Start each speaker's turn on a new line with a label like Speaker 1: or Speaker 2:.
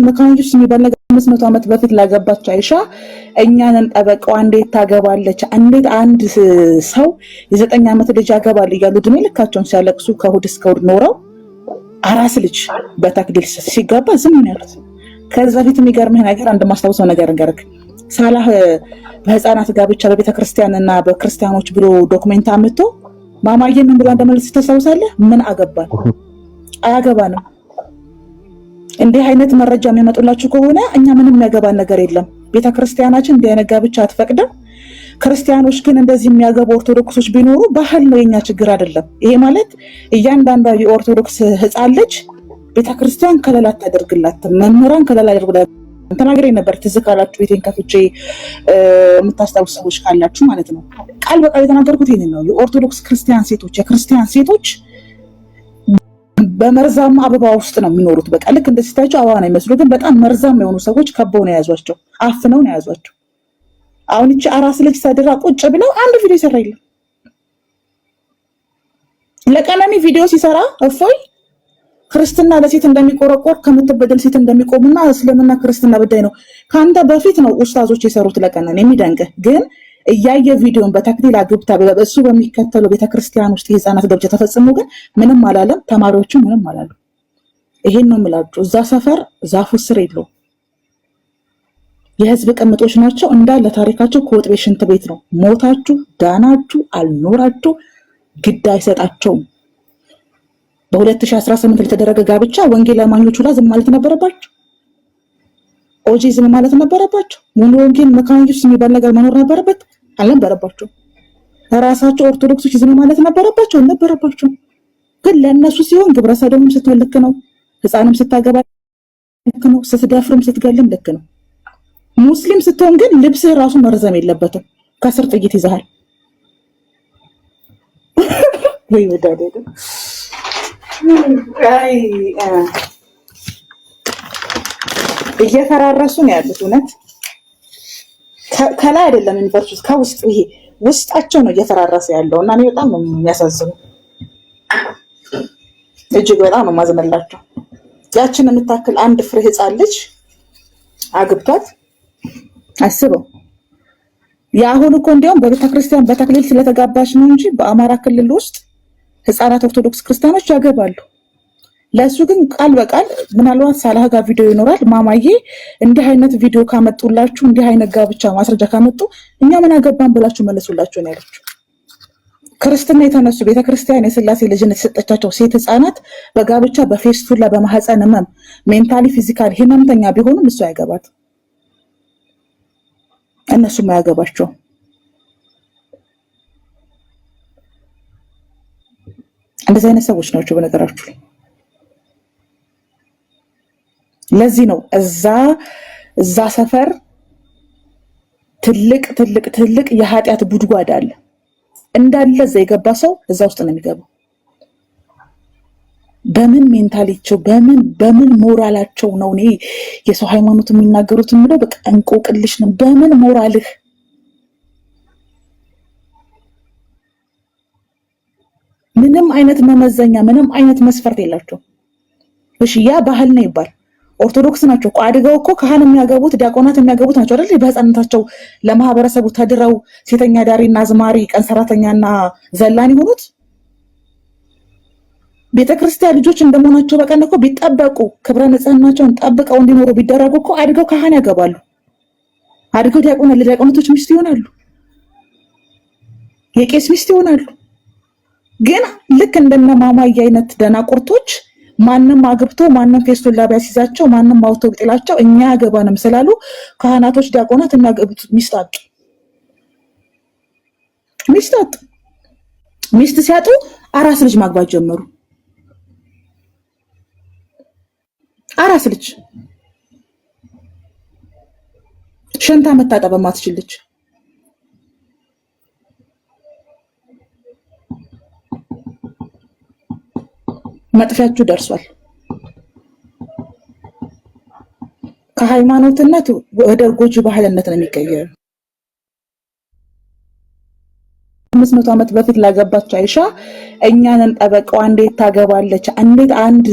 Speaker 1: መካኒክስ የሚባል ነገር 500 ዓመት በፊት ላገባች አይሻ እኛንን ጠበቀው እንዴት ታገባለች? እንዴት አንድ ሰው የ9 ዓመት ልጅ ያገባል እያሉ ድሜ ልካቸውን ሲያለቅሱ ከእሑድ እስከ እሑድ ኖረው አራስ ልጅ በተክሊል ሲጋባ ዝም ነው ያሉት። ከዛ በፊት የሚገርምህ ነገር አንድ ማስታወሰው ነገር እንገርክ ሳላህ በህፃናት ጋብቻ በቤተክርስቲያንና በክርስቲያኖች ብሎ ዶክመንት አምጥቶ ማማዬ ምን ብላ እንደመለስ ታስታውሳለህ? ምን አገባን? አያገባንም። እንዲህ አይነት መረጃ የሚያመጡላችሁ ከሆነ እኛ ምንም የሚያገባን ነገር የለም። ቤተክርስቲያናችን እንዲህ አይነት ጋብቻ አትፈቅድም። ክርስቲያኖች ግን እንደዚህ የሚያገቡ ኦርቶዶክሶች ቢኖሩ ባህል ነው፣ የኛ ችግር አይደለም። ይሄ ማለት እያንዳንዷ የኦርቶዶክስ ህፃን ልጅ ቤተክርስቲያን ከለላ ታደርግላትም፣ መምህራን ከለላ ያደርጉላት ተናግሬ ነበር። ትዝ ካላችሁ ቤቴን ከፍቼ የምታስታውሱ ሰዎች ካላችሁ ማለት ነው። ቃል በቃል የተናገርኩት ይሄንን ነው። የኦርቶዶክስ ክርስቲያን ሴቶች የክርስቲያን ሴቶች በመርዛማ አበባ ውስጥ ነው የሚኖሩት። በቃ ልክ እንደዚህ ታያቸው አበባ ነው የሚመስሉ፣ ግን በጣም መርዛማ የሆኑ ሰዎች ከበው ነው የያዟቸው፣ አፍነው ነው የያዟቸው። አሁን እቺ አራስ ልጅ ተድራ ቁጭ ብለው አንድ ቪዲዮ ይሰራ የለም። ለቀነኒ ቪዲዮ ሲሰራ እፎይ ክርስትና ለሴት እንደሚቆረቆር ከምትበደል ሴት እንደሚቆምና እስልምና ክርስትና በዳይ ነው ካንተ በፊት ነው ኡስታዞች የሰሩት ለቀነኒ። የሚደንቅህ ግን እያየ ቪዲዮን በተክሊል አግብታ በእሱ በሚከተለው ቤተክርስቲያን ውስጥ የህፃናት ጋብቻ ተፈጽሞ ግን ምንም አላለም። ተማሪዎቹ ምንም አላሉ። ይሄን ነው የምላችሁ። እዛ ሰፈር ዛፉ ስር የለው የህዝብ ቅምጦች ናቸው እንዳለ። ታሪካቸው ከወጥ ቤት ሽንት ቤት ነው። ሞታችሁ ዳናችሁ አልኖራችሁ ግድ አይሰጣቸውም። በ2018 ለተደረገ ጋብቻ ወንጌል አማኞቹ ላይ ዝም ማለት ነበረባቸው። ኦጂ ዝም ማለት ነበረባቸው። ሙሉ ወንጌል መካኒክስ የሚባል ነገር መኖር ነበረበት አልነበረባቸው። ራሳቸው ኦርቶዶክሶች ዝም ማለት ነበረባቸው አልነበረባቸው። ግን ለእነሱ ሲሆን ግብረ ሰዶምም ስትሆን ልክ ነው፣ ህፃንም ስታገባ ልክ ነው፣ ስትደፍርም ስትገልም ልክ ነው። ሙስሊም ስትሆን ግን ልብስህ ራሱ መርዘም የለበትም። ከስር ጥይት ይዘሃል ወይ ወዳዴ አይ እየፈራረሱ ነው ያሉት። እውነት ከላይ አይደለም ዩኒቨርሲቲ ከውስጥ ይሄ ውስጣቸው ነው እየፈራረሰ ያለው እና እኔ በጣም ነው የሚያሳዝነው። እጅግ በጣም ነው ማዝነላቸው። ያችን የምታክል አንድ ፍሬ ህፃን ልጅ አግብቷት አስበው። ያሁን እኮ እንዲያውም በቤተክርስቲያን በተክሊል ስለተጋባች ነው እንጂ በአማራ ክልል ውስጥ ህፃናት ኦርቶዶክስ ክርስቲያኖች ያገባሉ። ለሱ ግን ቃል በቃል ምናልባት ሳላህ ጋር ቪዲዮ ይኖራል። ማማዬ እንዲህ አይነት ቪዲዮ ካመጡላችሁ እንዲህ አይነት ጋብቻ ማስረጃ ካመጡ እኛ ምን አገባን ብላችሁ መለሱላችሁ ነው ያለችው። ክርስትና የተነሱ ቤተክርስቲያን የስላሴ ልጅነት የሰጠቻቸው ሴት ህፃናት በጋብቻ በፌስቱላ በማህፀን ህመም ሜንታሊ ፊዚካሊ ህመምተኛ ቢሆኑም እሱ ያገባት እነሱም አያገባቸው። እንደዚህ አይነት ሰዎች ናቸው በነገራችሁ ላይ። ለዚህ ነው እዛ ሰፈር ትልቅ የኃጢአት ጉድጓድ አለ እንዳለ። እዛ የገባ ሰው እዛ ውስጥ ነው የሚገባው። በምን ሜንታሊቸው በምን ሞራላቸው ነው እኔ የሰው ሃይማኖት የሚናገሩት የምለው በቃ እንቆቅልሽ ነው። በምን ሞራልህ ምንም አይነት መመዘኛ ምንም አይነት መስፈርት የላቸው። እሺ ያ ባህል ነው ይባል። ኦርቶዶክስ ናቸው እኮ አድገው እኮ ካህን የሚያገቡት ዲያቆናት የሚያገቡት ናቸው አይደል? በህፃንነታቸው ለማህበረሰቡ ተድረው ሴተኛ ዳሪና አዝማሪ ቀን ሰራተኛና ዘላን የሆኑት ቤተክርስቲያን ልጆች እንደመሆናቸው በቀን እኮ ቢጠበቁ ክብረ ንጽህናቸውን ጠብቀው እንዲኖሩ ቢደረጉ እኮ አድገው ካህን ያገባሉ። አድገው ለዲያቆናቶች ሚስት ይሆናሉ፣ የቄስ ሚስት ይሆናሉ። ግን ልክ እንደነ ማማዬ አይነት ደናቁርቶች ማንም አግብቶ ማንም ፌስቱላ ቢያስይዛቸው ማንም አውቶ ቢጥላቸው እኛ ያገባንም ስላሉ ካህናቶች ዲያቆናት የሚያገቡት ሚስት አጡ። ሚስት ሲያጡ አራስ ልጅ ማግባት ጀመሩ። አራስ ልጅ ሸንታ መታጠብ ማትችል ልጅ መጥፊያችሁ ደርሷል። ከሃይማኖትነት ወደ ጎጂ ባህልነት ነው የሚቀየረው። 500 ዓመት በፊት ላገባች አይሻ እኛንን ጠበቀው እንዴት ታገባለች? እንዴት አንድ